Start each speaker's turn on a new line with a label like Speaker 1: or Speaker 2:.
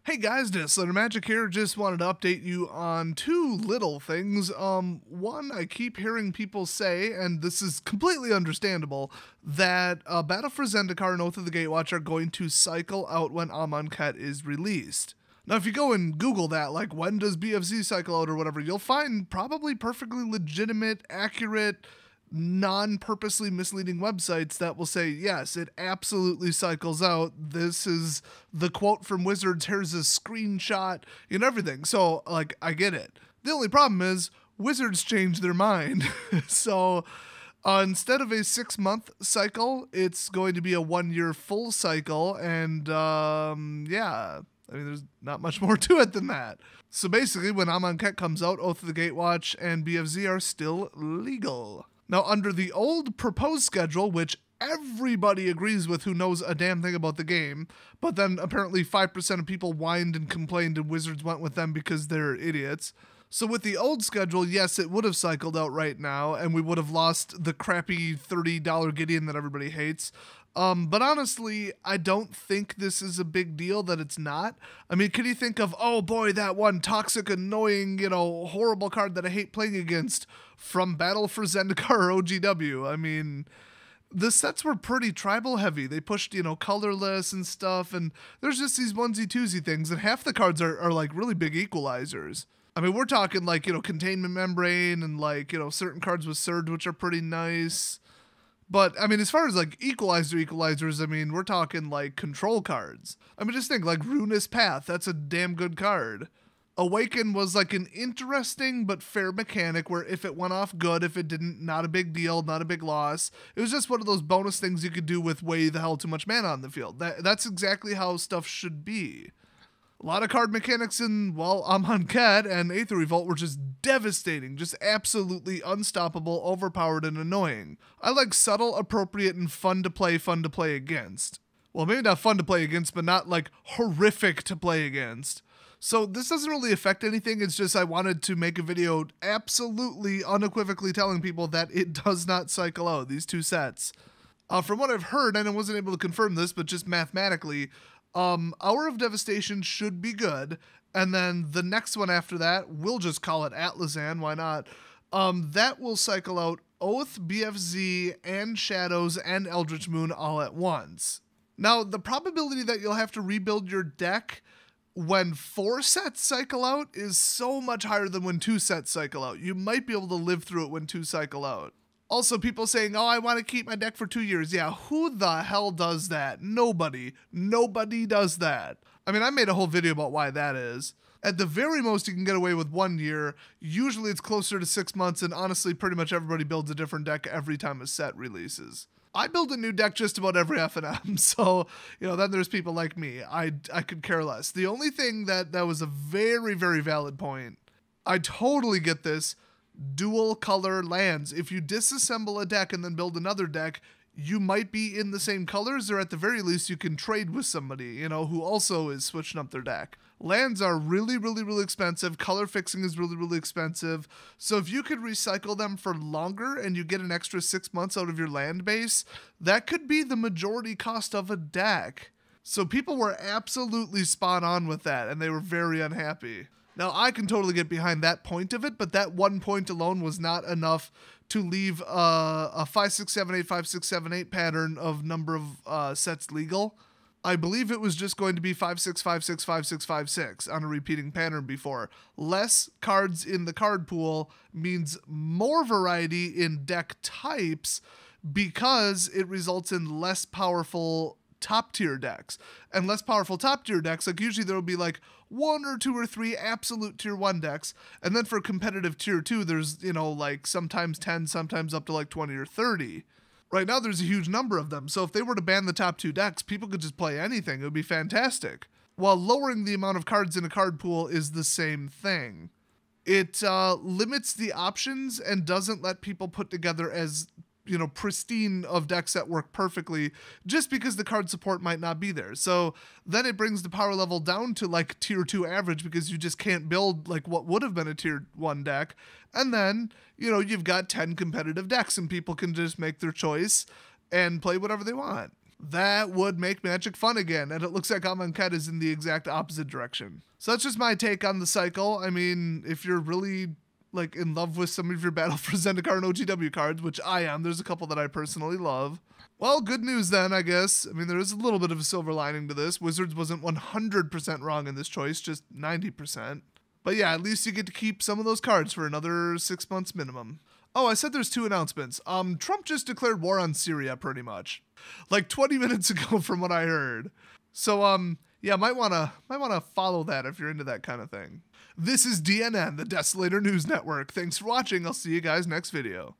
Speaker 1: Hey guys, Disler Magic here. Just wanted to update you on two little things. One, I keep hearing people say, and this is completely understandable, that Battle for Zendikar and Oath of the Gatewatch are going to cycle out when Amonkhet is released. Now, if you go and Google that, like when does BFZ cycle out or whatever, you'll find probably perfectly legitimate, accurate, non-purposely misleading websites that will say, yes, it absolutely cycles out. This is the quote from Wizards. Here's a screenshot and everything. So, like, I get it. The only problem is Wizards changed their mind. So, instead of a 6-month cycle, it's going to be a 1-year full cycle. And, yeah, I mean, there's not much more to it than that. So basically, when Amonkhet comes out, Oath of the Gatewatch and BFZ are still legal. Now, under the old proposed schedule, which everybody agrees with who knows a damn thing about the game, but then apparently 5% of people whined and complained and Wizards went with them because they're idiots. So with the old schedule, yes, it would have cycled out right now, and we would have lost the crappy $30 Gideon that everybody hates. But honestly, I don't think this is a big deal that it's not. I mean, can you think of, oh boy, that one toxic, annoying, horrible card that I hate playing against from Battle for Zendikar or OGW? I mean, the sets were pretty tribal heavy. They pushed, colorless and stuff, and there's just these onesie-twosie things, and half the cards are like really big equalizers. I mean, we're talking like, Containment Membrane and like, certain cards with Surge, which are pretty nice. But, I mean, as far as, like, equalizers, I mean, we're talking, like, control cards. I mean, just think, like, Ruinous Path, that's a damn good card. Awaken was, like, an interesting but fair mechanic where if it went off good, if it didn't, not a big deal, not a big loss. It was just one of those bonus things you could do with way the hell too much mana on the field. That's exactly how stuff should be. A lot of card mechanics in, well, Amonkhet and Aether Revolt were just devastating, just absolutely unstoppable, overpowered, and annoying. I like subtle, appropriate, and fun to play against. Well, maybe not fun to play against, but not, like, horrific to play against. So this doesn't really affect anything, it's just I wanted to make a video absolutely, unequivocally telling people that it does not cycle out, these two sets. From what I've heard, and I wasn't able to confirm this, but just mathematically, Hour of Devastation should be good, and then the next one after that, we'll just call it Atlazan, why not? That will cycle out Oath, BFZ, and Shadows, and Eldritch Moon all at once. Now, the probability that you'll have to rebuild your deck when 4 sets cycle out is so much higher than when 2 sets cycle out. You might be able to live through it when 2 cycle out. Also, people saying, oh, I want to keep my deck for 2 years. Yeah, who the hell does that? Nobody. Nobody does that. I mean, I made a whole video about why that is. At the very most, you can get away with 1 year. Usually it's closer to 6 months, and honestly, pretty much everybody builds a different deck every time a set releases. I build a new deck just about every F&M, so, then there's people like me. I could care less. The only thing that was a very, very valid point, I totally get this, dual color lands. If you disassemble a deck and then build another deck, you might be in the same colors, or at the very least you can trade with somebody, who also is switching up their deck. Lands are really, really, really expensive. Color fixing is really, really expensive. So if you could recycle them for longer and you get an extra 6 months out of your land base, that could be the majority cost of a deck. So people were absolutely spot on with that, and they were very unhappy. Now, I can totally get behind that point of it, but that 1 point alone was not enough to leave a 5-6-7-8, 5-6-7-8 pattern of number of sets legal. I believe it was just going to be 5-6, 5-6, 5-6, 5-6 on a repeating pattern before. Less cards in the card pool means more variety in deck types because it results in less powerful top tier decks. And less powerful top tier decks, like usually there will be like 1 or 2 or 3 absolute tier 1 decks, and then for competitive tier 2 there's like sometimes 10, sometimes up to like 20 or 30. Right now there's a huge number of them, so if they were to ban the top 2 decks, people could just play anything. It would be fantastic. While lowering the amount of cards in a card pool is the same thing. It limits the options and doesn't let people put together as pristine of decks that work perfectly just because the card support might not be there. So then it brings the power level down to like tier 2 average because you just can't build like what would have been a tier 1 deck. And then, you've got 10 competitive decks and people can just make their choice and play whatever they want. That would make Magic fun again, and it looks like Amonkhet is in the exact opposite direction. So that's just my take on the cycle. I mean, if you're really like in love with some of your Battle for Zendikar and OGW cards, which I am, there's a couple that I personally love. Well, good news then, I guess. I mean, there is a little bit of a silver lining to this. Wizards wasn't 100% wrong in this choice, just 90%. But yeah, at least you get to keep some of those cards for another 6 months minimum. Oh, I said there's 2 announcements. Trump just declared war on Syria, pretty much. Like 20 minutes ago from what I heard. So, yeah, might wanna follow that if you're into that kind of thing. This is DNN, the Desolator News Network. Thanks for watching. I'll see you guys next video.